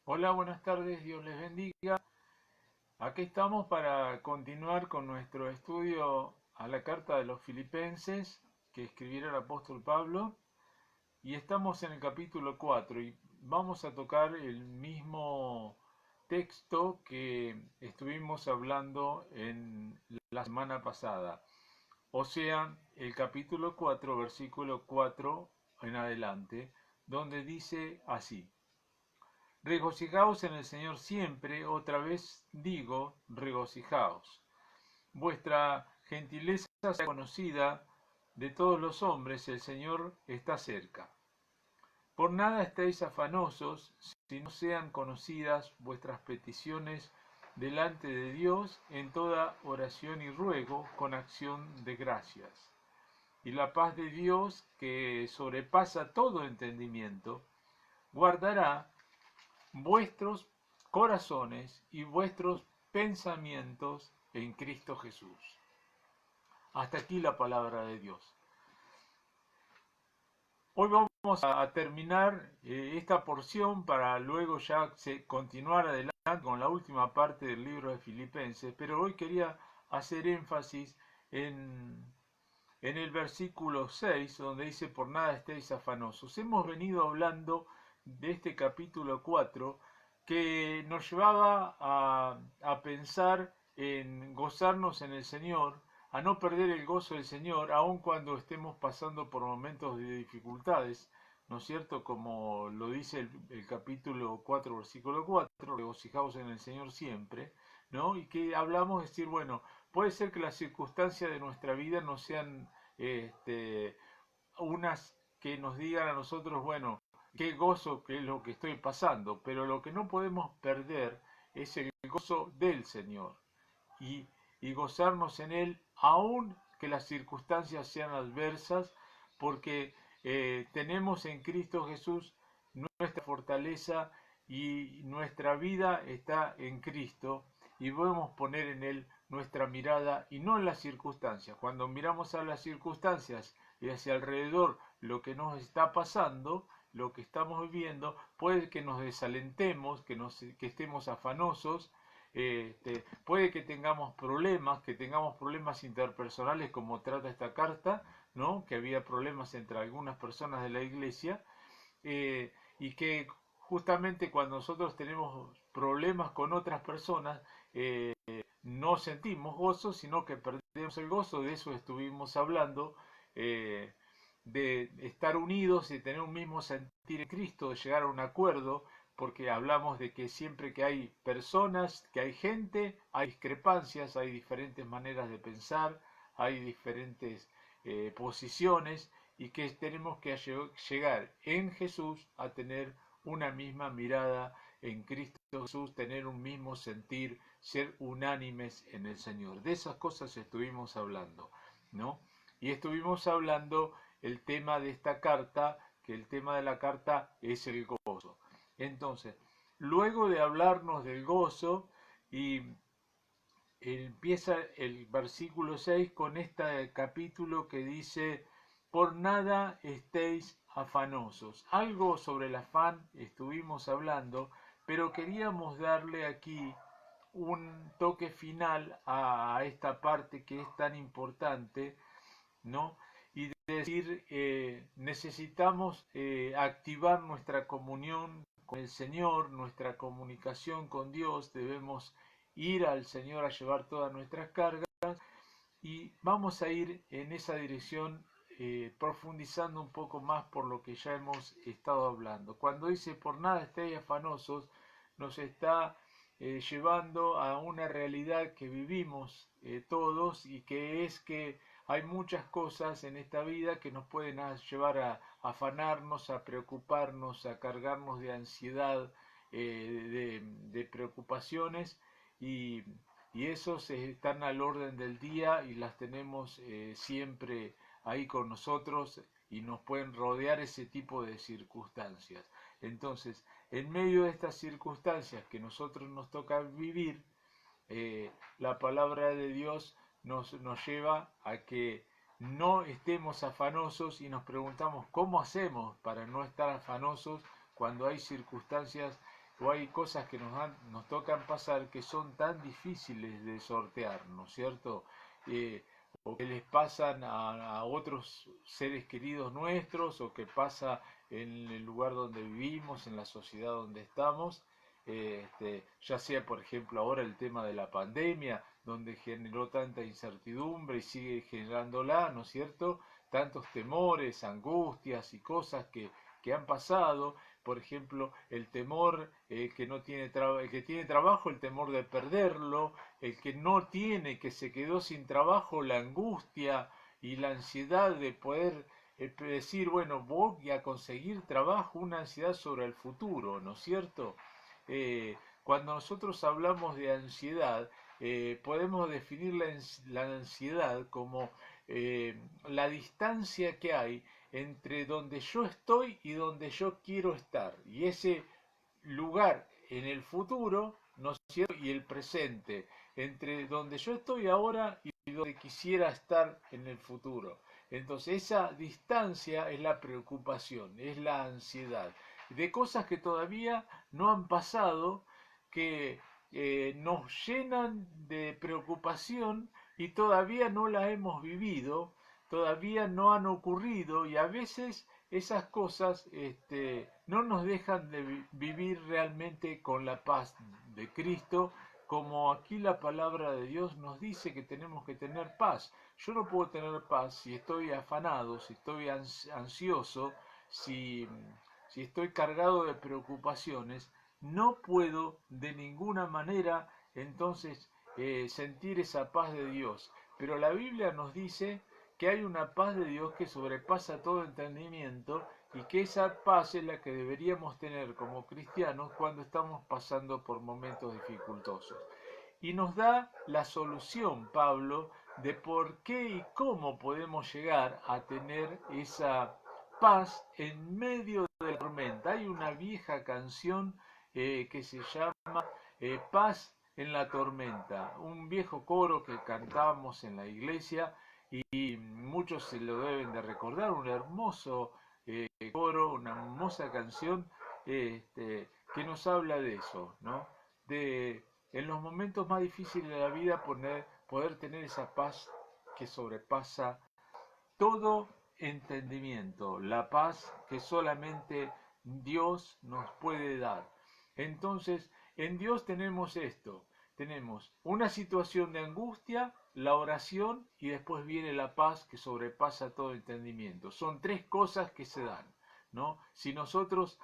Hola, buenas tardes, Dios les bendiga. Aquí estamos para continuar con nuestro estudio a la carta de los Filipenses que escribiera el apóstol Pablo y estamos en el capítulo 4 y vamos a tocar el mismo texto que estuvimos hablando en la semana pasada, o sea, el capítulo 4, versículo 4 en adelante, donde dice así: Regocijaos en el Señor siempre, otra vez digo, regocijaos. Vuestra gentileza sea conocida de todos los hombres, el Señor está cerca. Por nada estéis afanosos, si no sean conocidas vuestras peticiones delante de Dios en toda oración y ruego con acción de gracias. Y la paz de Dios, que sobrepasa todo entendimiento, guardará vuestros corazones y vuestros pensamientos en Cristo Jesús. Hasta aquí la palabra de Dios. Hoy vamos a terminar esta porción para luego ya continuar adelante con la última parte del libro de Filipenses, pero hoy quería hacer énfasis en, en el versículo 6, donde dice: por nada estéis afanosos. Hemos venido hablando de este capítulo 4 que nos llevaba a pensar en gozarnos en el Señor, a no perder el gozo del Señor, aun cuando estemos pasando por momentos de dificultades, ¿no es cierto? Como lo dice el capítulo 4, versículo 4, regocijaos en el Señor siempre, ¿no? Y que hablamos de decir, bueno, puede ser que las circunstancias de nuestra vida no sean unas que nos digan a nosotros, bueno, qué gozo que es lo que estoy pasando, pero lo que no podemos perder es el gozo del Señor y, y gozarnos en Él, aun que las circunstancias sean adversas, porque tenemos en Cristo Jesús nuestra fortaleza y nuestra vida está en Cristo y podemos poner en Él nuestra mirada y no en las circunstancias. Cuando miramos a las circunstancias y hacia alrededor lo que nos está pasando, lo que estamos viviendo, puede que nos desalentemos, que estemos afanosos, puede que tengamos problemas interpersonales como trata esta carta, ¿no? Que había problemas entre algunas personas de la iglesia, y que justamente cuando nosotros tenemos problemas con otras personas, no sentimos gozo, sino que perdemos el gozo. De eso estuvimos hablando, eh, de estar unidos y tener un mismo sentir en Cristo, de llegar a un acuerdo, porque hablamos de que siempre que hay personas, que hay gente, hay discrepancias, hay diferentes maneras de pensar, hay diferentes posiciones, y que tenemos que llegar en Jesús a tener una misma mirada en Cristo Jesús, tener un mismo sentir, ser unánimes en el Señor. De esas cosas estuvimos hablando, ¿no? Y estuvimos hablando el tema de esta carta, que el tema de la carta es el gozo. Entonces, luego de hablarnos del gozo, y empieza el versículo 6 con este capítulo que dice: por nada estéis afanosos. Algo sobre el afán estuvimos hablando, pero queríamos darle aquí un toque final a esta parte que es tan importante, ¿no? Y decir, necesitamos activar nuestra comunión con el Señor, nuestra comunicación con Dios, debemos ir al Señor a llevar todas nuestras cargas, y vamos a ir en esa dirección, profundizando un poco más por lo que ya hemos estado hablando. Cuando dice por nada estéis afanosos, nos está llevando a una realidad que vivimos todos, y que es que hay muchas cosas en esta vida que nos pueden llevar a afanarnos, a preocuparnos, a cargarnos de ansiedad, de preocupaciones, y, y esos están al orden del día y las tenemos siempre ahí con nosotros, y nos pueden rodear ese tipo de circunstancias. Entonces, en medio de estas circunstancias que nosotros nos toca vivir, la palabra de Dios nos lleva a que no estemos afanosos, y nos preguntamos cómo hacemos para no estar afanosos cuando hay circunstancias o hay cosas que nos tocan pasar que son tan difíciles de sortear, ¿no es cierto? Eh, o que les pasan a otros seres queridos nuestros, o que pasa en el lugar donde vivimos, en la sociedad donde estamos, ya sea por ejemplo ahora el tema de la pandemia, donde generó tanta incertidumbre y sigue generándola, ¿no es cierto? Tantos temores, angustias y cosas que han pasado, por ejemplo, el temor que no tiene el que tiene trabajo, el temor de perderlo, el que no tiene, que se quedó sin trabajo, la angustia y la ansiedad de poder decir, bueno, voy a conseguir trabajo, una ansiedad sobre el futuro, ¿no es cierto? Cuando nosotros hablamos de ansiedad, podemos definir la ansiedad como la distancia que hay entre donde yo estoy y donde yo quiero estar. Y ese lugar en el futuro, ¿no es cierto? Y el presente, entre donde yo estoy ahora y donde quisiera estar en el futuro. Entonces esa distancia es la preocupación, es la ansiedad, de cosas que todavía no han pasado, que nos llenan de preocupación y todavía no la hemos vivido, todavía no han ocurrido y a veces esas cosas no nos dejan de vivir realmente con la paz de Cristo, como aquí la palabra de Dios nos dice que tenemos que tener paz. Yo no puedo tener paz si estoy afanado, si estoy ansioso, si, si estoy cargado de preocupaciones. No puedo de ninguna manera entonces sentir esa paz de Dios. Pero la Biblia nos dice que hay una paz de Dios que sobrepasa todo entendimiento y que esa paz es la que deberíamos tener como cristianos cuando estamos pasando por momentos dificultosos. Y nos da la solución, Pablo, de por qué y cómo podemos llegar a tener esa paz en medio de la tormenta. Hay una vieja canción que se llama Paz en la tormenta, un viejo coro que cantábamos en la iglesia y muchos se lo deben de recordar, un hermoso coro, una hermosa canción que nos habla de eso, ¿no? De en los momentos más difíciles de la vida poder tener esa paz que sobrepasa todo entendimiento, la paz que solamente Dios nos puede dar. Entonces, en Dios tenemos esto, tenemos una situación de angustia, la oración y después viene la paz que sobrepasa todo entendimiento. Son tres cosas que se dan, ¿no? Si nosotros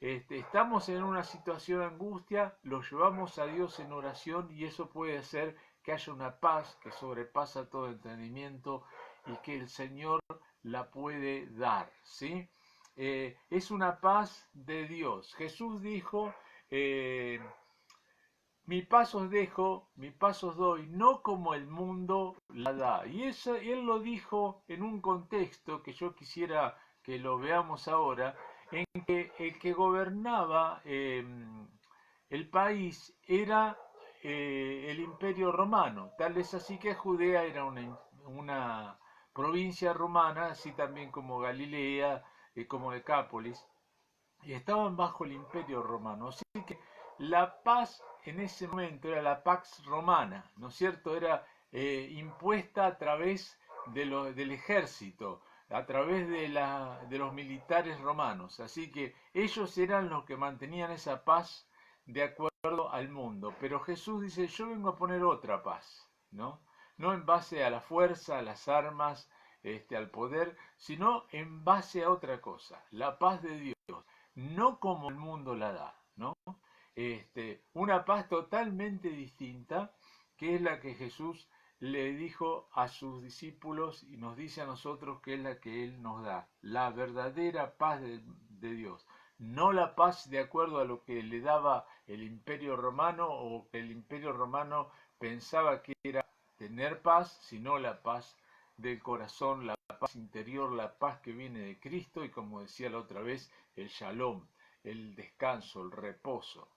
estamos en una situación de angustia, lo llevamos a Dios en oración y eso puede hacer que haya una paz que sobrepasa todo entendimiento y que el Señor la puede dar, ¿sí? Es una paz de Dios. Jesús dijo, mi paz os dejo, mi paz os doy, no como el mundo la da. Y eso él lo dijo en un contexto que yo quisiera que lo veamos ahora, en que el que gobernaba el país era el Imperio Romano. Tal es así que Judea era una provincia romana, así también como Galilea, como Decápolis, y estaban bajo el Imperio Romano. Así que la paz en ese momento era la Pax Romana, ¿no es cierto? Era impuesta a través del ejército, a través de los militares romanos. Así que ellos eran los que mantenían esa paz de acuerdo al mundo. Pero Jesús dice, yo vengo a poner otra paz, ¿no? No en base a la fuerza, a las armas, al poder, sino en base a otra cosa, la paz de Dios, no como el mundo la da, ¿no? Una paz totalmente distinta, que es la que Jesús le dijo a sus discípulos y nos dice a nosotros que es la que Él nos da, la verdadera paz de Dios. No la paz de acuerdo a lo que le daba el Imperio Romano o que el Imperio Romano pensaba que era tener paz, sino la paz del corazón, la paz interior, la paz que viene de Cristo y como decía la otra vez, el shalom, el descanso, el reposo.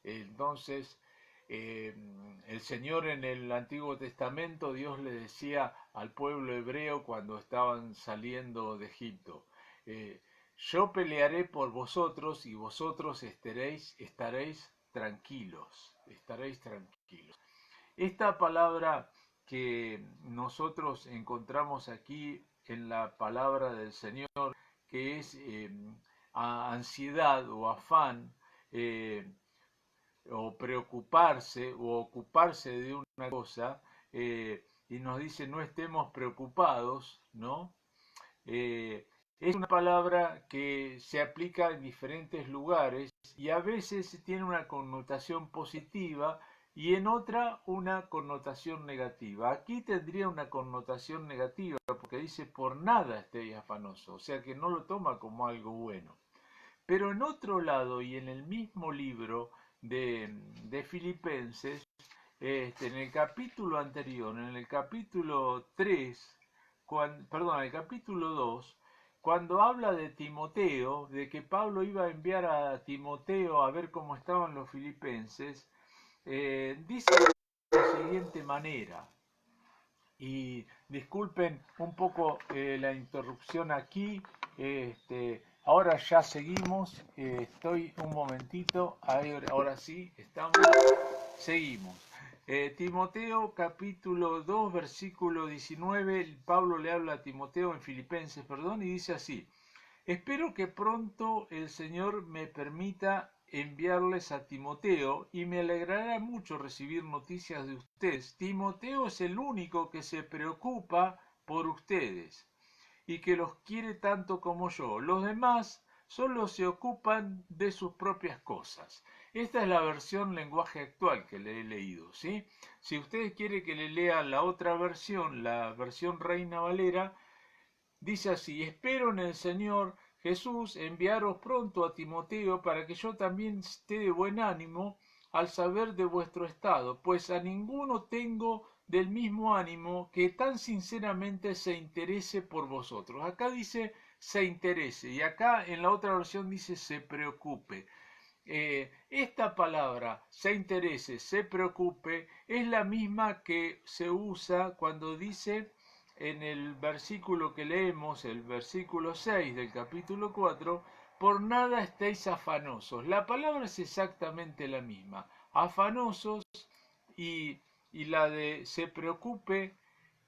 Entonces, el Señor en el Antiguo Testamento, Dios le decía al pueblo hebreo cuando estaban saliendo de Egipto, yo pelearé por vosotros y vosotros estaréis tranquilos, estaréis tranquilos. Esta palabra que nosotros encontramos aquí en la palabra del Señor, que es ansiedad o afán, eh, o preocuparse o ocuparse de una cosa, y nos dice no estemos preocupados, ¿no? Eh, es una palabra que se aplica en diferentes lugares y a veces tiene una connotación positiva y en otra una connotación negativa. Aquí tendría una connotación negativa porque dice por nada estéis afanoso, o sea que no lo toma como algo bueno. Pero en otro lado y en el mismo libro de Filipenses, en el capítulo anterior, en el capítulo 3, perdón, en el capítulo 2, cuando habla de Timoteo, de que Pablo iba a enviar a Timoteo a ver cómo estaban los filipenses, dice de la siguiente manera, y disculpen un poco la interrupción aquí, ahora ya seguimos, estoy un momentito, ahora sí, seguimos. Timoteo capítulo 2 versículo 19, Pablo le habla a Timoteo en Filipenses, perdón, y dice así: espero que pronto el Señor me permita enviarles a Timoteo y me alegrará mucho recibir noticias de ustedes. Timoteo es el único que se preocupa por ustedes y que los quiere tanto como yo. Los demás solo se ocupan de sus propias cosas. Esta es la versión lenguaje actual que le he leído, ¿sí? Si ustedes quieren que le lea la otra versión, la versión Reina Valera, dice así: espero en el Señor Jesús enviaros pronto a Timoteo para que yo también esté de buen ánimo al saber de vuestro estado, pues a ninguno tengo del mismo ánimo que tan sinceramente se interese por vosotros. Acá dice se interese y acá en la otra versión dice se preocupe. Esta palabra se interese, se preocupe, es la misma que se usa cuando dice en el versículo que leemos, el versículo 6 del capítulo 4, por nada estéis afanosos. La palabra es exactamente la misma, afanosos, y, y la de se preocupe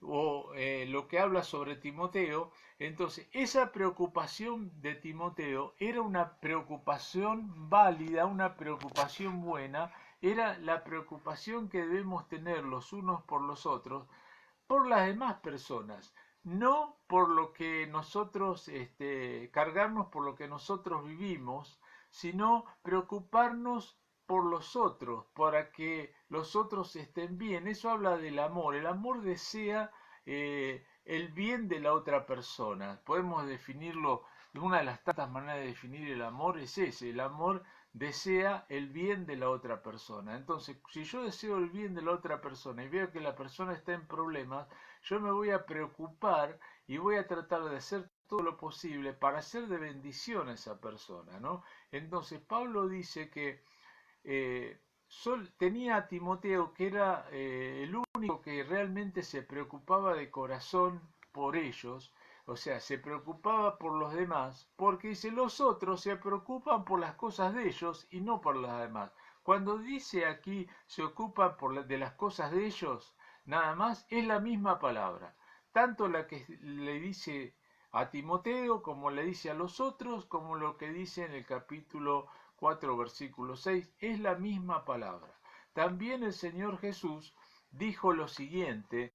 o lo que habla sobre Timoteo. Entonces, esa preocupación de Timoteo era una preocupación válida, una preocupación buena, era la preocupación que debemos tener los unos por los otros, por las demás personas, no por lo que nosotros, cargarnos por lo que nosotros vivimos, sino preocuparnos por los otros, para que los otros estén bien. Eso habla del amor. El amor desea el bien de la otra persona. Podemos definirlo, una de las tantas maneras de definir el amor es ese: el amor desea el bien de la otra persona. Entonces, si yo deseo el bien de la otra persona y veo que la persona está en problemas, yo me voy a preocupar y voy a tratar de hacer todo lo posible para hacer de bendición a esa persona, ¿no? Entonces, Pablo dice que tenía a Timoteo, que era el único que realmente se preocupaba de corazón por ellos, o sea, se preocupaba por los demás, porque dice, los otros se preocupan por las cosas de ellos y no por las demás. Cuando dice aquí se ocupan de las cosas de ellos, nada más, es la misma palabra. Tanto la que le dice a Timoteo como le dice a los otros, como lo que dice en el capítulo 4, versículo 6, es la misma palabra. También el Señor Jesús dijo lo siguiente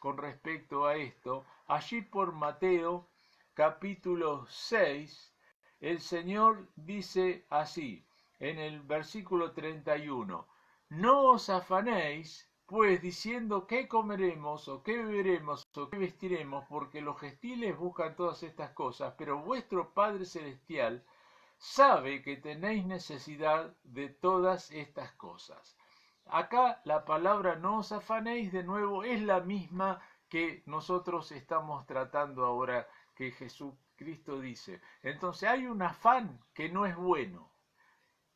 con respecto a esto. Allí por Mateo capítulo 6, el Señor dice así, en el versículo 31, no os afanéis, pues diciendo qué comeremos, o qué beberemos, o qué vestiremos, porque los gentiles buscan todas estas cosas, pero vuestro Padre Celestial sabe que tenéis necesidad de todas estas cosas. Acá la palabra no os afanéis de nuevo es la misma que nosotros estamos tratando ahora, que Jesucristo dice. Entonces hay un afán que no es bueno,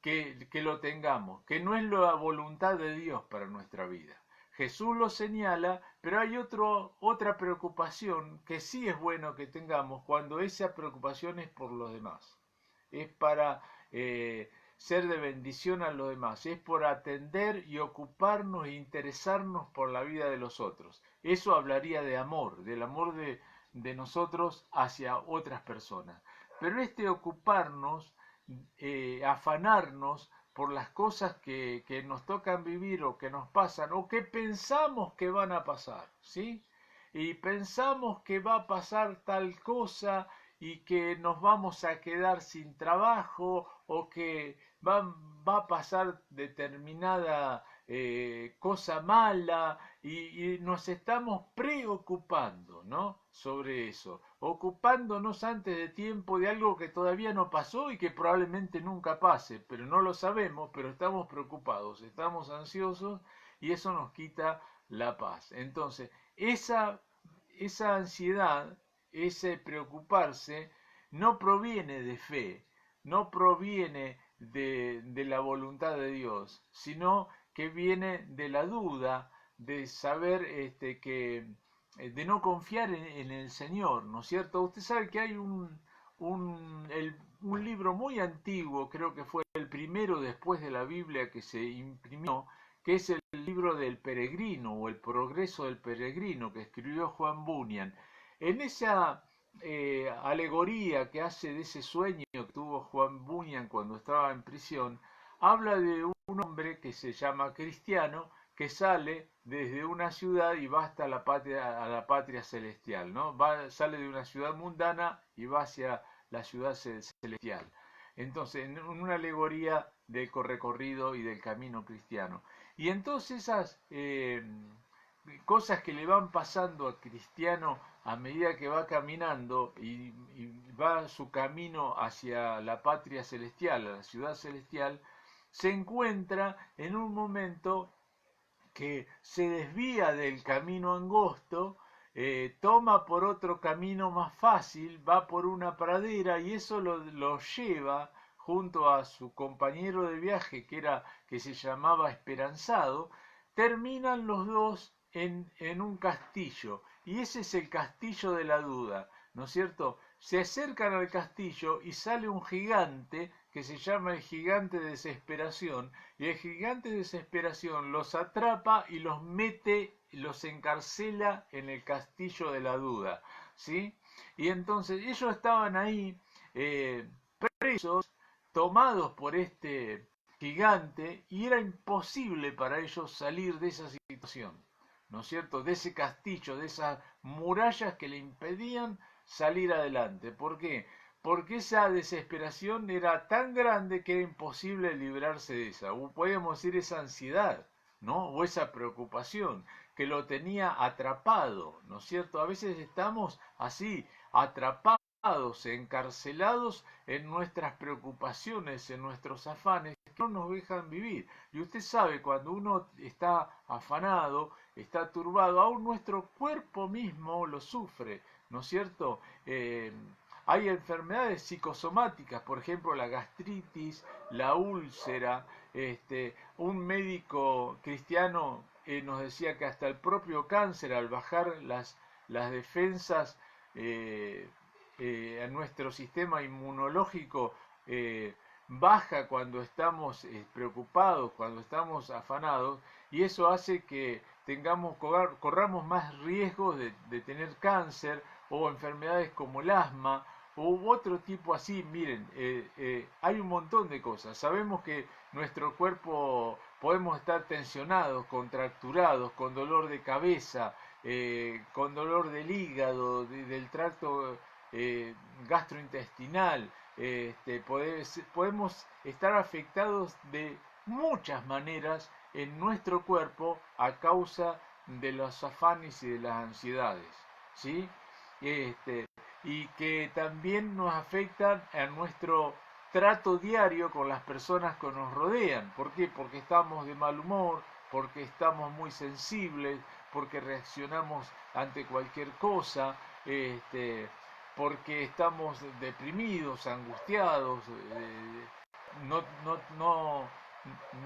que lo tengamos, que no es la voluntad de Dios para nuestra vida. Jesús lo señala, pero hay otra preocupación que sí es bueno que tengamos cuando esa preocupación es por los demás. Es para ser de bendición a los demás, es por atender y ocuparnos e interesarnos por la vida de los otros. Eso hablaría de amor, del amor de nosotros hacia otras personas. Pero este ocuparnos, afanarnos por las cosas que nos tocan vivir o que nos pasan o que pensamos que van a pasar, ¿sí? Y pensamos que va a pasar tal cosa y que nos vamos a quedar sin trabajo o que va a pasar determinada cosa mala y nos estamos preocupando, ¿no? Sobre eso, ocupándonos antes de tiempo de algo que todavía no pasó y que probablemente nunca pase, pero no lo sabemos, pero estamos preocupados, estamos ansiosos y eso nos quita la paz. Entonces, esa ansiedad, ese preocuparse, no proviene de fe, no proviene de la voluntad de Dios, sino que viene de la duda, de saber de no confiar en el Señor, ¿no es cierto? Usted sabe que hay un libro muy antiguo, creo que fue el primero después de la Biblia que se imprimió, que es el libro del peregrino o el progreso del peregrino que escribió Juan Bunyan. En esa alegoría que hace de ese sueño que tuvo Juan Bunyan cuando estaba en prisión, habla de un hombre que se llama Cristiano que sale desde una ciudad y va hasta a la patria celestial, ¿no? Sale de una ciudad mundana y va hacia la ciudad celestial. Entonces, en una alegoría del recorrido y del camino cristiano. Y entonces esas cosas que le van pasando a Cristiano a medida que va caminando y va su camino hacia la patria celestial, a la ciudad celestial, se encuentra en un momento que se desvía del camino angosto, toma por otro camino más fácil, va por una pradera y eso lo lleva junto a su compañero de viaje que se llamaba Esperanzado, terminan los dos en un castillo y ese es el castillo de la duda, ¿no es cierto? Se acercan al castillo y sale un gigante que se llama el gigante de desesperación y el gigante de desesperación los atrapa y los mete, los encarcela en el castillo de la duda, ¿sí? Y entonces ellos estaban ahí presos, tomados por este gigante y era imposible para ellos salir de esa situación, ¿no es cierto? De ese castillo, de esas murallas que le impedían salir adelante. ¿Por qué? Porque esa desesperación era tan grande que era imposible librarse de esa, o podríamos decir esa ansiedad, ¿no? O esa preocupación que lo tenía atrapado, ¿no es cierto? A veces estamos así, atrapados, encarcelados en nuestras preocupaciones, en nuestros afanes, que no nos dejan vivir. Y usted sabe, cuando uno está afanado, está turbado, aún nuestro cuerpo mismo lo sufre, ¿no es cierto? Hay enfermedades psicosomáticas, por ejemplo la gastritis, la úlcera. Un médico cristiano nos decía que hasta el propio cáncer, al bajar las defensas a nuestro sistema inmunológico, baja cuando estamos preocupados, cuando estamos afanados, y eso hace que corramos más riesgos de tener cáncer o enfermedades como el asma u otro tipo así. Miren, hay un montón de cosas. Sabemos que nuestro cuerpo podemos estar tensionados, contracturados, con dolor de cabeza, con dolor del hígado, del tracto gastrointestinal. Podemos estar afectados de muchas maneras en nuestro cuerpo a causa de los afanes y de las ansiedades, ¿sí? Y que también nos afectan a nuestro trato diario con las personas que nos rodean. ¿Por qué? Porque estamos de mal humor, porque estamos muy sensibles, porque reaccionamos ante cualquier cosa, porque estamos deprimidos, angustiados, no, no, no,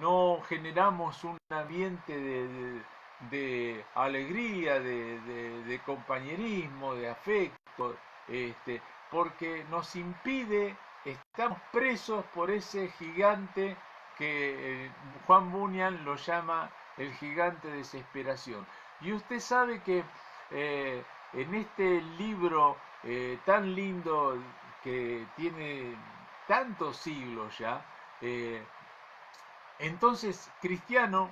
no generamos un ambiente de alegría, de compañerismo, de afecto, porque nos impide, estamos presos por ese gigante que Juan Bunyan lo llama el gigante de desesperación. Y usted sabe que en este libro tan lindo que tiene tantos siglos ya, entonces Cristiano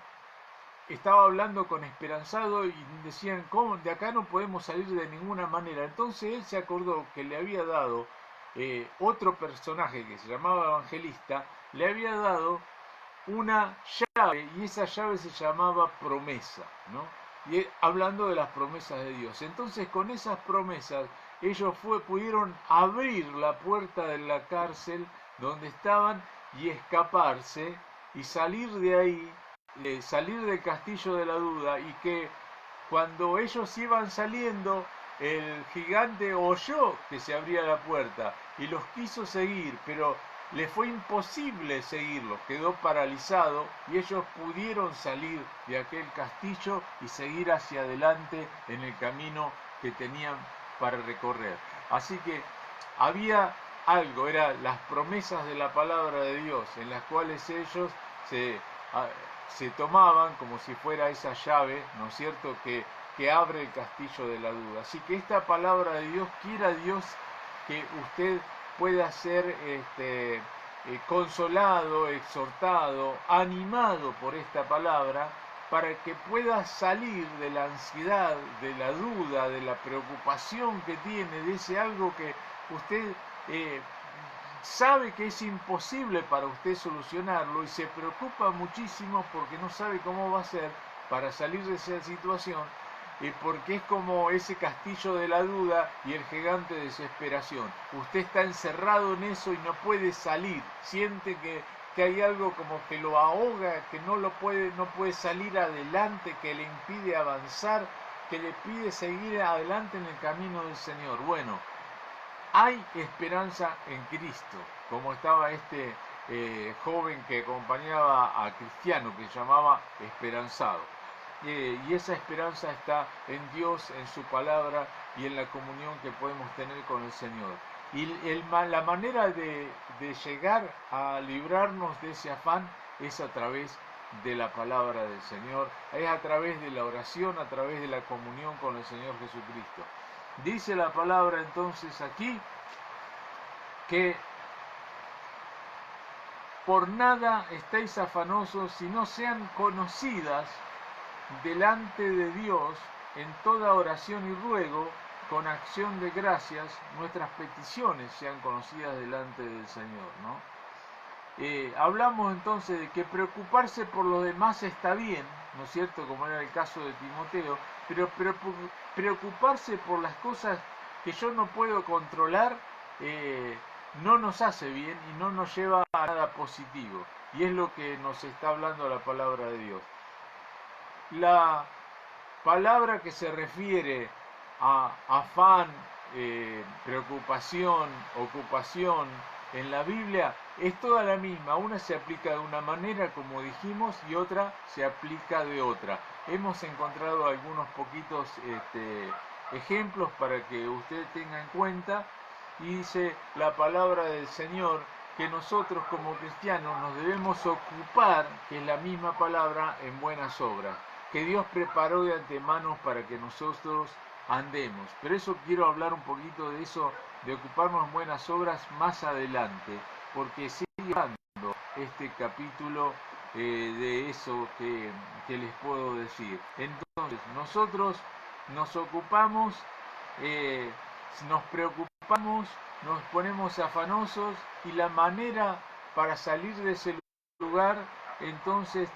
estaba hablando con Esperanzado y decían, ¿cómo? De acá no podemos salir de ninguna manera. Entonces él se acordó que le había dado otro personaje que se llamaba Evangelista, le había dado una llave y esa llave se llamaba promesa, ¿no? Y hablando de las promesas de Dios. Entonces con esas promesas ellos pudieron abrir la puerta de la cárcel donde estaban y escaparse y salir de ahí, salir del castillo de la duda, y que cuando ellos iban saliendo el gigante oyó que se abría la puerta y los quiso seguir, pero le fue imposible seguirlos, quedó paralizado y ellos pudieron salir de aquel castillo y seguir hacia adelante en el camino que tenían para recorrer. Así que había algo, eran las promesas de la palabra de Dios, en las cuales ellos se tomaban como si fuera esa llave, ¿no es cierto?, que abre el castillo de la duda. Así que esta palabra de Dios, quiera Dios que usted pueda ser consolado, exhortado, animado por esta palabra, para que pueda salir de la ansiedad, de la duda, de la preocupación que tiene, de ese algo que usted sabe que es imposible para usted solucionarlo y se preocupa muchísimo porque no sabe cómo va a ser para salir de esa situación, porque es como ese castillo de la duda y el gigante de desesperación. Usted está encerrado en eso y no puede salir, siente que hay algo como que lo ahoga, que no puede salir adelante, que le impide avanzar, que le pide seguir adelante en el camino del Señor. Bueno, hay esperanza en Cristo, como estaba este joven que acompañaba a Cristiano, que se llamaba Esperanzado. Y esa esperanza está en Dios, en su palabra y en la comunión que podemos tener con el Señor. Y la manera de llegar a librarnos de ese afán es a través de la palabra del Señor, es a través de la oración, a través de la comunión con el Señor Jesucristo. Dice la palabra entonces aquí que por nada estéis afanosos, si no sean conocidas delante de Dios en toda oración y ruego, con acción de gracias, nuestras peticiones sean conocidas delante del Señor, ¿no? Hablamos entonces de que preocuparse por los demás está bien, ¿no es cierto?, como era el caso de Timoteo, pero preocuparse por las cosas que yo no puedo controlar no nos hace bien y no nos lleva a nada positivo. Y es lo que nos está hablando la palabra de Dios. La palabra que se refiere a afán, preocupación, ocupación en la Biblia es toda la misma. Una se aplica de una manera, como dijimos, y otra se aplica de otra. Hemos encontrado algunos poquitos ejemplos para que usted tenga en cuenta. Y dice la palabra del Señor que nosotros como cristianos nos debemos ocupar, que es la misma palabra, en buenas obras, que Dios preparó de antemano para que nosotros andemos. Pero eso quiero hablar un poquito de eso, de ocuparnos en buenas obras más adelante, porque sigue hablando este capítulo de eso que les puedo decir. Entonces, nosotros nos ocupamos, nos preocupamos, nos ponemos afanosos, y la manera para salir de ese lugar, entonces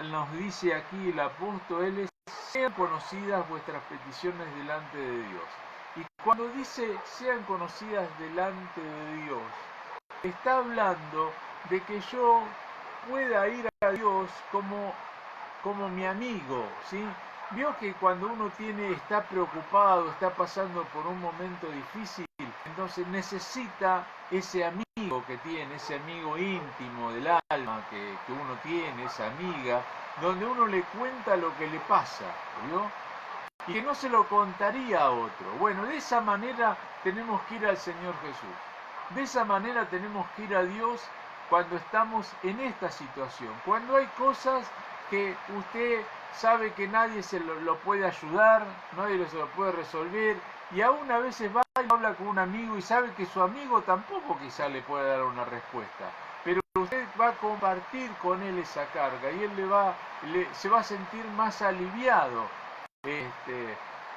nos dice aquí el apóstol, él es: sean conocidas vuestras peticiones delante de Dios. Y cuando dice sean conocidas delante de Dios, está hablando de que yo pueda ir a Dios como mi amigo, ¿sí? Vio que cuando uno está preocupado, está pasando por un momento difícil, entonces necesita ese amigo que tiene, ese amigo íntimo del alma que uno tiene, esa amiga, donde uno le cuenta lo que le pasa, ¿vio? Y que no se lo contaría a otro. Bueno, de esa manera tenemos que ir al Señor Jesús. De esa manera tenemos que ir a Dios cuando estamos en esta situación. Cuando hay cosas que usted sabe que nadie se lo puede ayudar, nadie se lo puede resolver, y aún a veces va y habla con un amigo y sabe que su amigo tampoco quizá le puede dar una respuesta. Pero usted va a compartir con él esa carga y él se va a sentir más aliviado.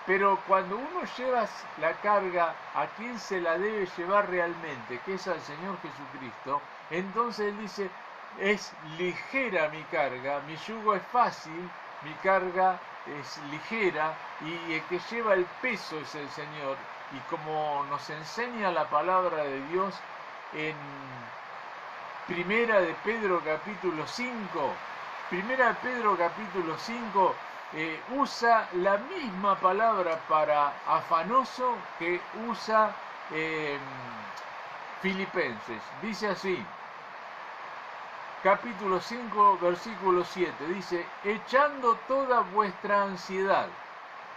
Pero cuando uno lleva la carga a quien se la debe llevar realmente, que es al Señor Jesucristo, entonces Él dice, es ligera mi carga, mi yugo es fácil, mi carga es ligera, y el que lleva el peso es el Señor. Y como nos enseña la palabra de Dios en Primera de Pedro capítulo 5, Primera de Pedro capítulo 5, usa la misma palabra para afanoso que usa Filipenses. Dice así, capítulo 5, versículo 7, dice, echando toda vuestra ansiedad.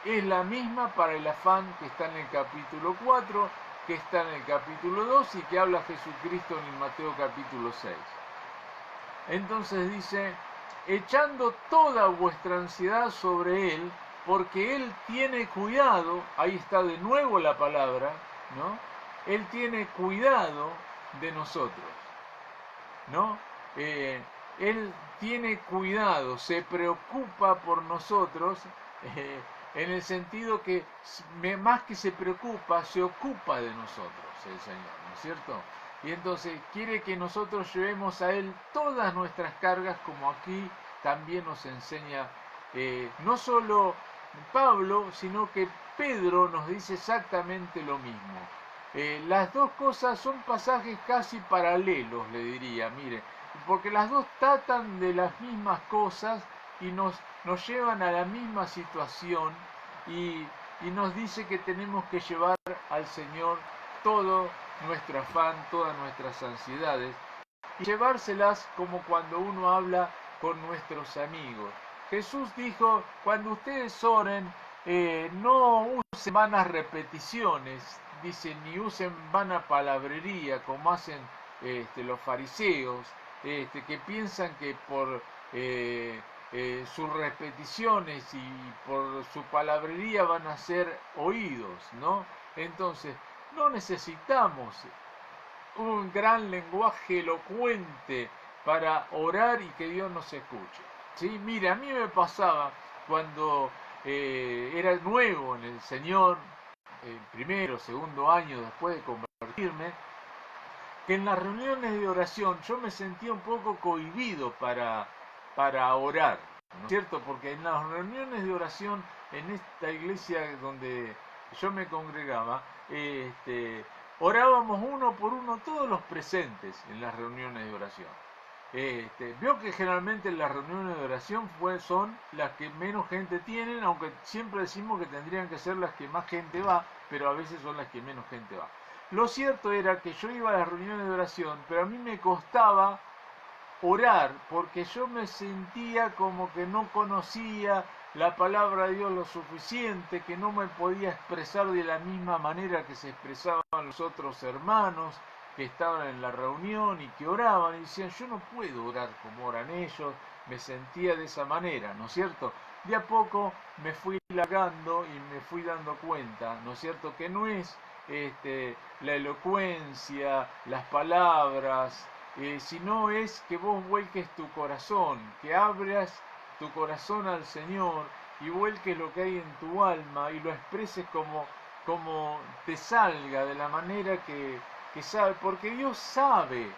Es la misma para el afán que está en el capítulo 4, que está en el capítulo 2 y que habla Jesucristo en el Mateo capítulo 6. Entonces dice, echando toda vuestra ansiedad sobre Él, porque Él tiene cuidado, ahí está de nuevo la palabra, ¿no? Él tiene cuidado de nosotros, ¿no? Él tiene cuidado, se preocupa por nosotros, en el sentido que más que se preocupa, se ocupa de nosotros el Señor, ¿no es cierto? Y entonces quiere que nosotros llevemos a Él todas nuestras cargas, como aquí también nos enseña no solo Pablo, sino que Pedro nos dice exactamente lo mismo. Las dos cosas son pasajes casi paralelos, le diría, mire, porque las dos tratan de las mismas cosas y nos llevan a la misma situación y nos dice que tenemos que llevar al Señor todo nuestro afán, todas nuestras ansiedades y llevárselas como cuando uno habla con nuestros amigos. Jesús dijo, cuando ustedes oren, no usen vanas repeticiones, dice, ni usen vana palabrería como hacen los fariseos, que piensan que por sus repeticiones y por su palabrería van a ser oídos, ¿no? Entonces, no necesitamos un gran lenguaje elocuente para orar y que Dios nos escuche. ¿Sí? Mire, a mí me pasaba cuando era nuevo en el Señor, primero, segundo año después de convertirme, que en las reuniones de oración yo me sentía un poco cohibido para orar, ¿no es cierto? Porque en las reuniones de oración en esta iglesia donde yo me congregaba, orábamos uno por uno todos los presentes en las reuniones de oración. Veo que generalmente las reuniones de oración son las que menos gente tienen, aunque siempre decimos que tendrían que ser las que más gente va, pero a veces son las que menos gente va. Lo cierto era que yo iba a las reuniones de oración, pero a mí me costaba orar porque yo me sentía como que no conocía la palabra de Dios lo suficiente, que no me podía expresar de la misma manera que se expresaban los otros hermanos que estaban en la reunión y que oraban y decían, yo no puedo orar como oran ellos, me sentía de esa manera, ¿no es cierto? De a poco me fui largando y me fui dando cuenta, ¿no es cierto? Que no es la elocuencia, las palabras, sino es que vos vuelques tu corazón, que abras tu corazón al Señor y vuelques lo que hay en tu alma y lo expreses como te salga, de la manera que sabe, porque Dios sabe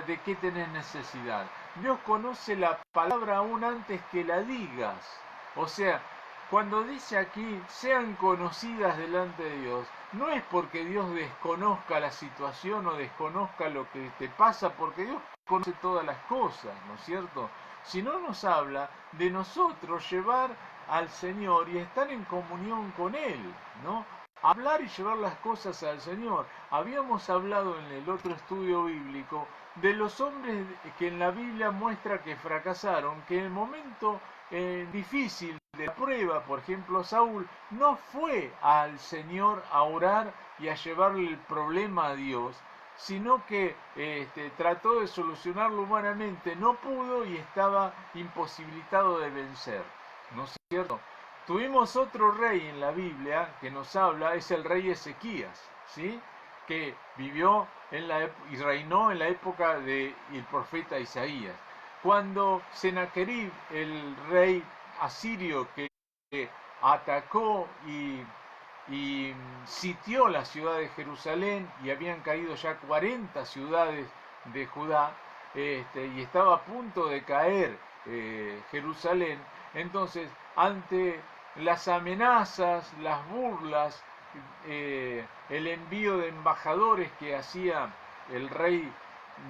de qué tenés necesidad. Dios conoce la palabra aún antes que la digas. O sea, cuando dice aquí, sean conocidas delante de Dios, no es porque Dios desconozca la situación o desconozca lo que te pasa, porque Dios conoce todas las cosas, ¿no es cierto? Sino nos habla de nosotros llevar al Señor y estar en comunión con Él, ¿no? hablar y llevar las cosas al Señor. Habíamos hablado en el otro estudio bíblico de los hombres que en la Biblia muestra que fracasaron, que en el momento difícil de la prueba, por ejemplo Saúl, no fue al Señor a orar y a llevarle el problema a Dios, sino que trató de solucionarlo humanamente, no pudo y estaba imposibilitado de vencer, ¿no es cierto? Tuvimos otro rey en la Biblia que nos habla, es el rey Ezequías, ¿sí? Que vivió y reinó en la época del profeta Isaías. Cuando Sennacherib, el rey asirio que atacó y sitió la ciudad de Jerusalén, y habían caído ya 40 ciudades de Judá, y estaba a punto de caer Jerusalén. Entonces, ante las amenazas, las burlas, el envío de embajadores que hacía el rey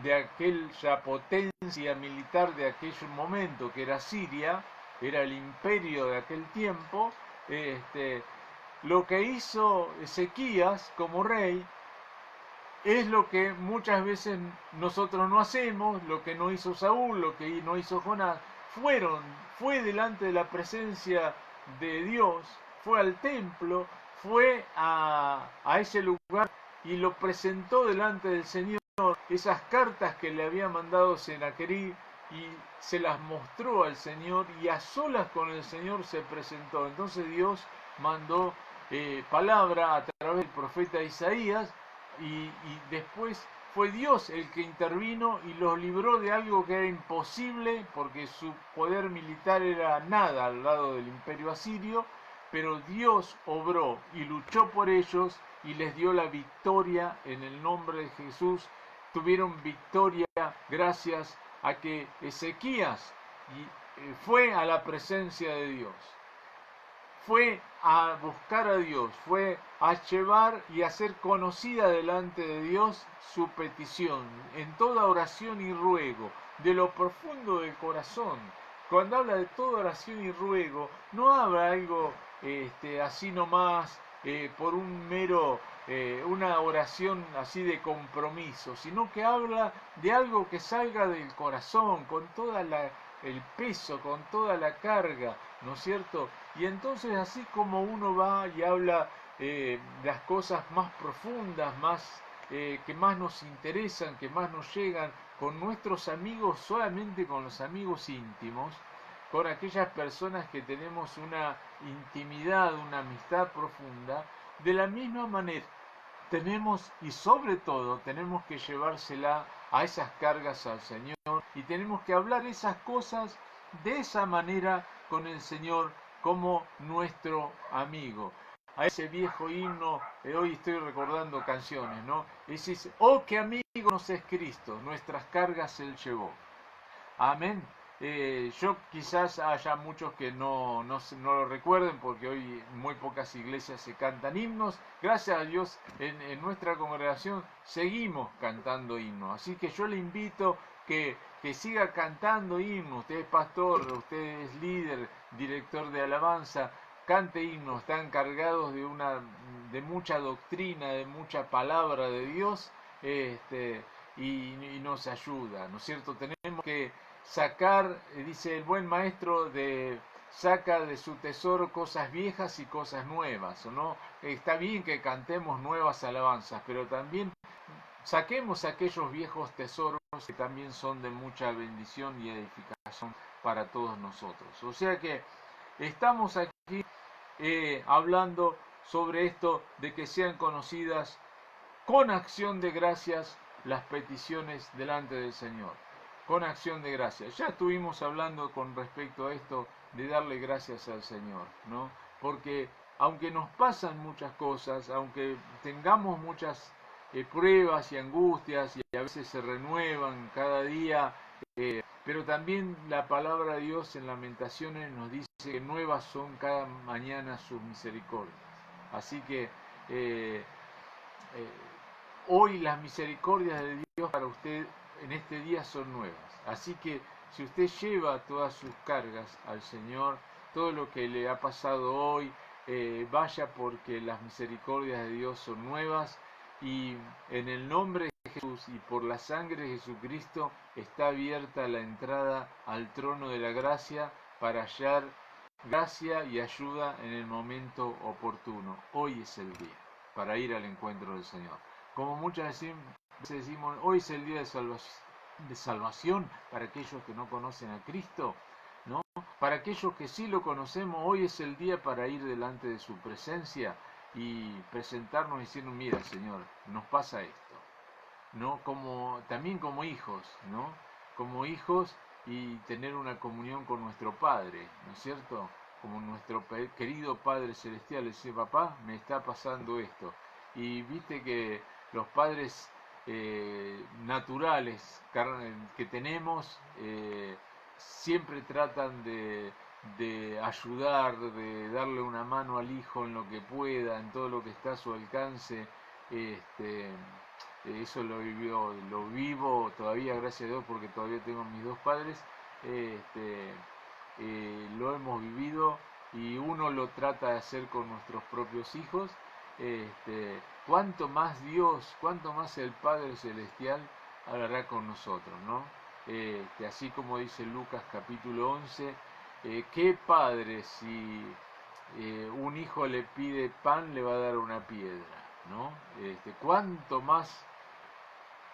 de aquella potencia militar de aquel momento, que era Siria, era el imperio de aquel tiempo, lo que hizo Ezequías como rey es lo que muchas veces nosotros no hacemos, lo que no hizo Saúl, lo que no hizo Jonás. Fue delante de la presencia de Dios, fue al templo, fue a ese lugar y lo presentó delante del Señor, esas cartas que le había mandado Sennacherib, y se las mostró al Señor, y a solas con el Señor se presentó. Entonces Dios mandó palabra a través del profeta Isaías, y después fue Dios el que intervino y los libró de algo que era imposible, porque su poder militar era nada al lado del imperio asirio, pero Dios obró y luchó por ellos y les dio la victoria en el nombre de Jesús. Tuvieron victoria gracias a que Ezequías fue a la presencia de Dios, fue a buscar a Dios, fue a llevar y hacer conocida delante de Dios su petición, en toda oración y ruego, de lo profundo del corazón. Cuando habla de toda oración y ruego, no habla algo así nomás por un mero, una oración así de compromiso, sino que habla de algo que salga del corazón, con toda el peso, con toda la carga, ¿no es cierto? Y entonces así como uno va y habla las cosas más profundas, que más nos interesan, que más nos llegan, con nuestros amigos, solamente con los amigos íntimos, con aquellas personas que tenemos una intimidad, una amistad profunda, de la misma manera tenemos, y sobre todo tenemos que llevársela a esas cargas al Señor, y tenemos que hablar esas cosas de esa manera con el Señor como nuestro amigo. A ese viejo himno, hoy estoy recordando canciones, ¿no? Y dice, oh, qué amigo nos es Cristo, nuestras cargas Él llevó. Amén. Yo quizás haya muchos que no lo recuerden, porque hoy en muy pocas iglesias se cantan himnos. Gracias a Dios en nuestra congregación seguimos cantando himnos. Así que yo le invito que siga cantando himnos. Usted es pastor, usted es líder, director de alabanza. Cante himnos, están cargados de mucha doctrina, de mucha palabra de Dios, y nos ayuda, ¿no es cierto? Tenemos que sacar, dice el buen maestro, saca de su tesoro cosas viejas y cosas nuevas, ¿o no? Está bien que cantemos nuevas alabanzas, pero también saquemos aquellos viejos tesoros que también son de mucha bendición y edificación para todos nosotros. O sea que estamos aquí hablando sobre esto de que sean conocidas con acción de gracias las peticiones delante del Señor. Con acción de gracias. Ya estuvimos hablando con respecto a esto de darle gracias al Señor, ¿no? Porque aunque nos pasan muchas cosas, aunque tengamos muchas pruebas y angustias, y a veces se renuevan cada día, pero también la palabra de Dios en Lamentaciones nos dice que nuevas son cada mañana sus misericordias. Así que hoy las misericordias de Dios para usted en este día son nuevas. Así que si usted lleva todas sus cargas al Señor, todo lo que le ha pasado hoy, vaya porque las misericordias de Dios son nuevas y en el nombre de Jesús y por la sangre de Jesucristo está abierta la entrada al trono de la gracia para hallar gracia y ayuda en el momento oportuno. Hoy es el día para ir al encuentro del Señor. Como muchas veces decimos, hoy es el día de salvación para aquellos que no conocen a Cristo, ¿no? Para aquellos que sí lo conocemos, hoy es el día para ir delante de su presencia y presentarnos y decir, mira Señor, nos pasa esto, ¿no? También como hijos, ¿no? Como hijos y tener una comunión con nuestro Padre, ¿no es cierto? Como nuestro querido Padre Celestial, decir, papá, me está pasando esto. Y viste que los padres naturales que tenemos siempre tratan de ayudar, de darle una mano al hijo en lo que pueda, en todo lo que está a su alcance. Eso lo vivo todavía, gracias a Dios, porque todavía tengo mis dos padres. Lo hemos vivido y uno lo trata de hacer con nuestros propios hijos. Cuánto más Dios, cuánto más el Padre Celestial hará con nosotros, ¿no? Así como dice Lucas capítulo 11, ¿qué padre si un hijo le pide pan le va a dar una piedra, ¿no? Cuánto más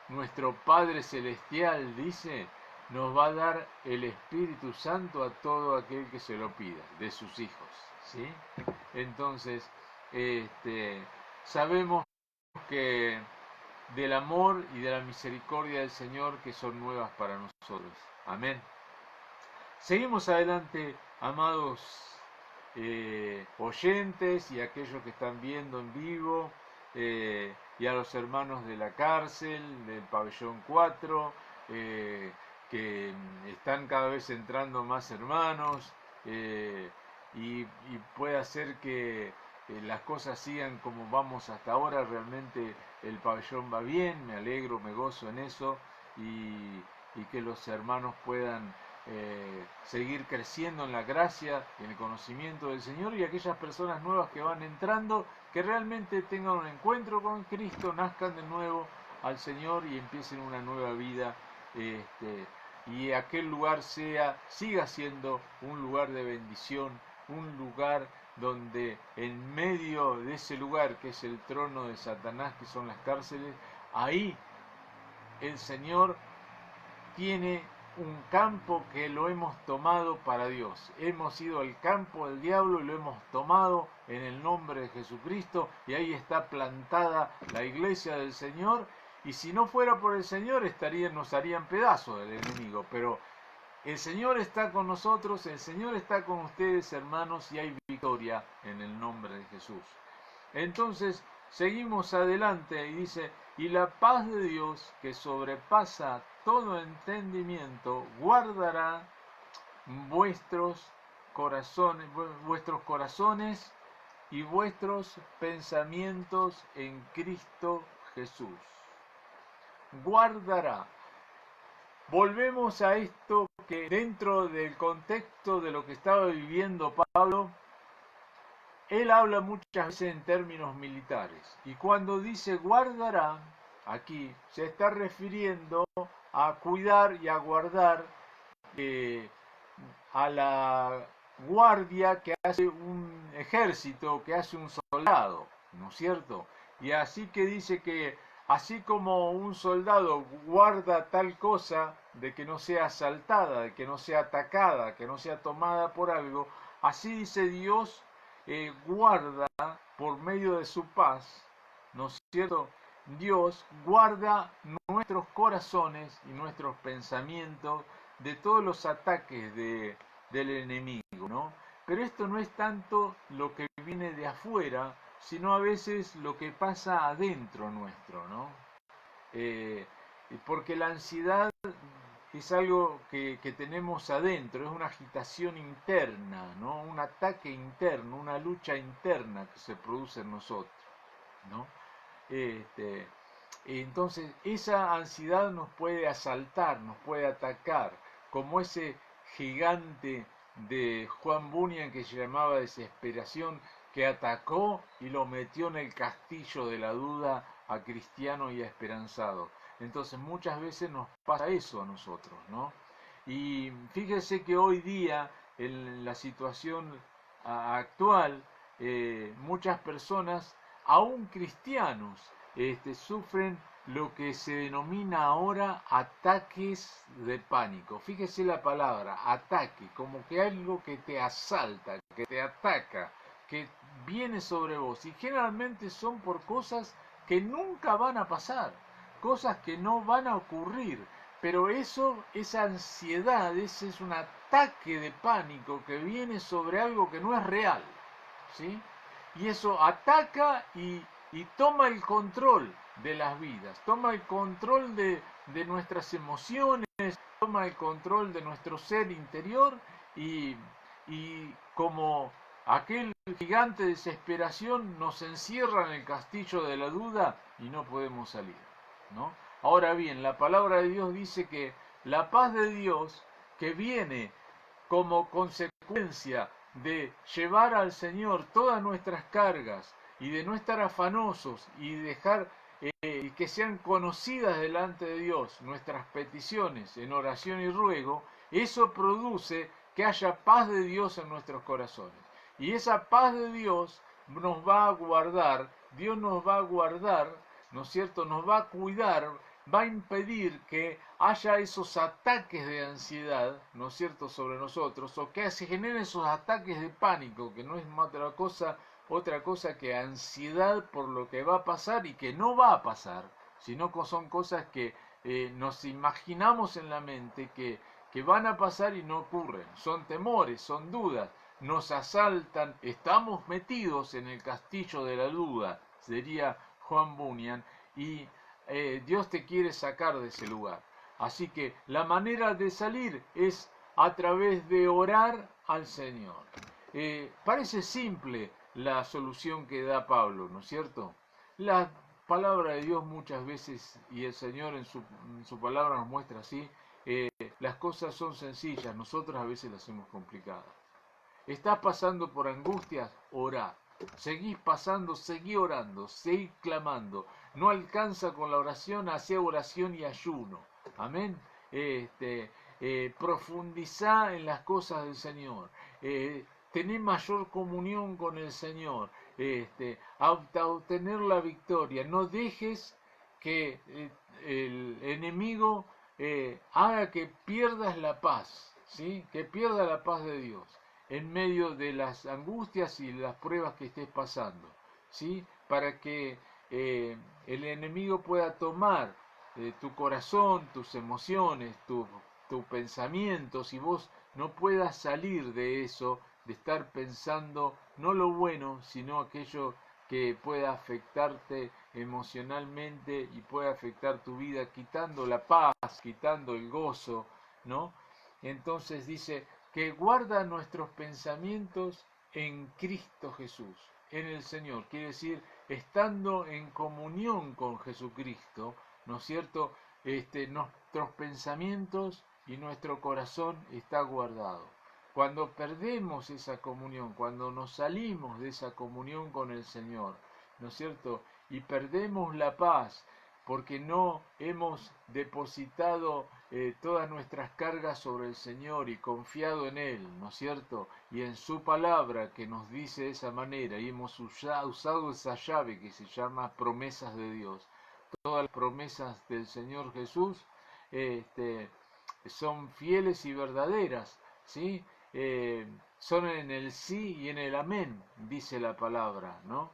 nuestro Padre Celestial, dice, nos va a dar el Espíritu Santo a todo aquel que se lo pida, de sus hijos, ¿sí? Entonces, sabemos que del amor y de la misericordia del Señor que son nuevas para nosotros. Amén. Seguimos adelante, amados oyentes y aquellos que están viendo en vivo, y a los hermanos de la cárcel, del pabellón 4, que están cada vez entrando más hermanos, y puede hacer que las cosas sigan como vamos hasta ahora. Realmente el pabellón va bien, me alegro, me gozo en eso, y que los hermanos puedan seguir creciendo en la gracia y en el conocimiento del Señor, y aquellas personas nuevas que van entrando, que realmente tengan un encuentro con Cristo, nazcan de nuevo al Señor y empiecen una nueva vida, y aquel lugar siga siendo un lugar de bendición, un lugar donde en medio de ese lugar que es el trono de Satanás, que son las cárceles, ahí el Señor tiene un campo que lo hemos tomado para Dios. Hemos ido al campo del diablo y lo hemos tomado en el nombre de Jesucristo, y ahí está plantada la iglesia del Señor, y si no fuera por el Señor nos harían pedazos del enemigo, pero el Señor está con nosotros, el Señor está con ustedes, hermanos, y hay victoria en el nombre de Jesús. Entonces, seguimos adelante y dice, y la paz de Dios, que sobrepasa todo entendimiento, guardará vuestros corazones y vuestros pensamientos en Cristo Jesús. Guardará. Volvemos a esto que dentro del contexto de lo que estaba viviendo Pablo, él habla muchas veces en términos militares, y cuando dice guardará, aquí se está refiriendo a cuidar y a guardar, a la guardia que hace un ejército, que hace un soldado, ¿no es cierto? Y así que dice que así como un soldado guarda tal cosa de que no sea asaltada, de que no sea atacada, que no sea tomada por algo, así dice Dios, guarda por medio de su paz, ¿no es cierto? Dios guarda nuestros corazones y nuestros pensamientos de todos los ataques del enemigo, ¿no? Pero esto no es tanto lo que viene de afuera, sino a veces lo que pasa adentro nuestro, ¿no? Porque la ansiedad es algo que tenemos adentro, es una agitación interna, ¿no? Un ataque interno, una lucha interna que se produce en nosotros, ¿no? Entonces esa ansiedad nos puede asaltar, nos puede atacar, como ese gigante de Juan Bunyan que se llamaba desesperación, que atacó y lo metió en el castillo de la duda a cristiano y a esperanzado. Entonces muchas veces nos pasa eso a nosotros, ¿no? Y fíjese que hoy día, en la situación actual, muchas personas, aún cristianos, sufren lo que se denomina ahora ataques de pánico. Fíjese la palabra, ataque, como que algo que te asalta, que te ataca, que viene sobre vos. Y generalmente son por cosas que nunca van a pasar, cosas que no van a ocurrir. Pero eso, esa ansiedad, ese es un ataque de pánico que viene sobre algo que no es real, ¿sí? Y eso ataca y toma el control de las vidas, toma el control de nuestras emociones, toma el control de nuestro ser interior y como aquel gigante de desesperación nos encierra en el castillo de la duda y no podemos salir, ¿no? Ahora bien, la palabra de Dios dice que la paz de Dios que viene como consecuencia de llevar al Señor todas nuestras cargas y de no estar afanosos y dejar que sean conocidas delante de Dios nuestras peticiones en oración y ruego, eso produce que haya paz de Dios en nuestros corazones. Y esa paz de Dios nos va a guardar, Dios nos va a guardar, ¿no es cierto? Nos va a cuidar, va a impedir que haya esos ataques de ansiedad, ¿no es cierto?, sobre nosotros, o que se generen esos ataques de pánico, que no es otra cosa que ansiedad por lo que va a pasar y que no va a pasar, sino que son cosas que nos imaginamos en la mente que van a pasar y no ocurren. Son temores, son dudas, nos asaltan, estamos metidos en el castillo de la duda, sería Juan Bunyan, y Dios te quiere sacar de ese lugar. Así que la manera de salir es a través de orar al Señor. Parece simple la solución que da Pablo, ¿no es cierto? La palabra de Dios muchas veces, y el Señor en su palabra nos muestra así, las cosas son sencillas, nosotros a veces las hacemos complicadas. ¿Estás pasando por angustias? Orá. Seguís pasando, seguí orando, seguí clamando. No alcanza con la oración, hacé oración y ayuno. Amén. Profundizá en las cosas del Señor. Tené mayor comunión con el Señor. Hasta obtener la victoria. No dejes que el enemigo haga que pierdas la paz, ¿sí? Que pierda la paz de Dios en medio de las angustias y las pruebas que estés pasando, ¿sí? Para que el enemigo pueda tomar tu corazón, tus emociones, tus pensamientos, y vos no puedas salir de eso, de estar pensando no lo bueno, sino aquello que pueda afectarte emocionalmente y pueda afectar tu vida, quitando la paz, quitando el gozo, ¿no? Entonces dice que guarda nuestros pensamientos en Cristo Jesús, en el Señor. Quiere decir, estando en comunión con Jesucristo, ¿no es cierto? Nuestros pensamientos y nuestro corazón está guardado. Cuando perdemos esa comunión, cuando nos salimos de esa comunión con el Señor, ¿no es cierto? Y perdemos la paz porque no hemos depositado todas nuestras cargas sobre el Señor y confiado en Él, ¿no es cierto? Y en su palabra que nos dice de esa manera, y hemos usado esa llave que se llama promesas de Dios. Todas las promesas del Señor Jesús son fieles y verdaderas, ¿sí? Son en el sí y en el amén, dice la palabra, ¿no?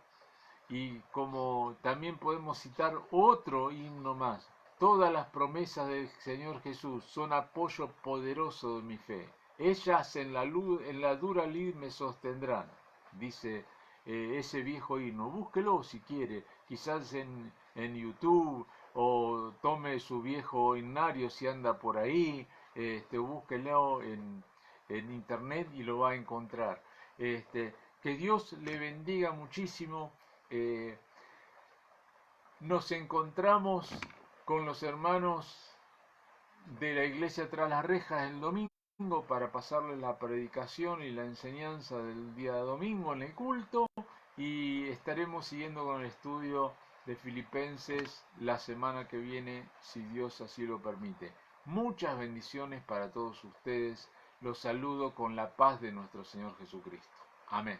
Y como también podemos citar otro himno más, todas las promesas del Señor Jesús son apoyo poderoso de mi fe. Ellas en la dura lid me sostendrán, dice ese viejo himno. Búsquelo si quiere, quizás en YouTube, o tome su viejo himnario si anda por ahí, búsquelo en internet y lo va a encontrar. Que Dios le bendiga muchísimo. Nos encontramos con los hermanos de la iglesia tras las rejas el domingo para pasarles la predicación y la enseñanza del día domingo en el culto, y estaremos siguiendo con el estudio de Filipenses la semana que viene, si Dios así lo permite. Muchas bendiciones para todos ustedes. Los saludo con la paz de nuestro Señor Jesucristo. Amén.